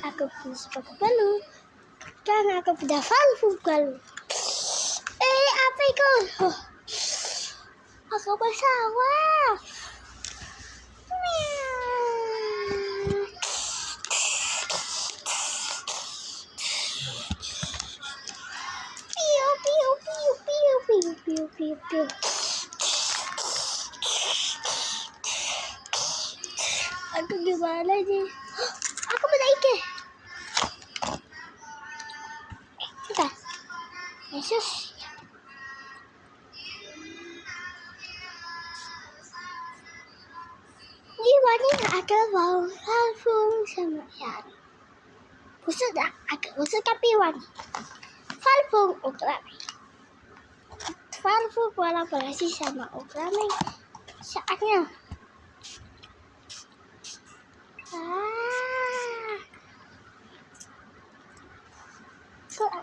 Aku punya sepatu baru. Karena aku punya valvu baru. Apa itu? Aku pesawat. Piu piu piu piu piu piu piu piu. Aku gimana sih? Aku menaik ke. Kita. Yesus. Jiwanya ada valvu sama ya. Pusat agak pusat kapiwan. Valvu ukrami. Valvu kolaborasi sama ukrami. Saatnya. Kok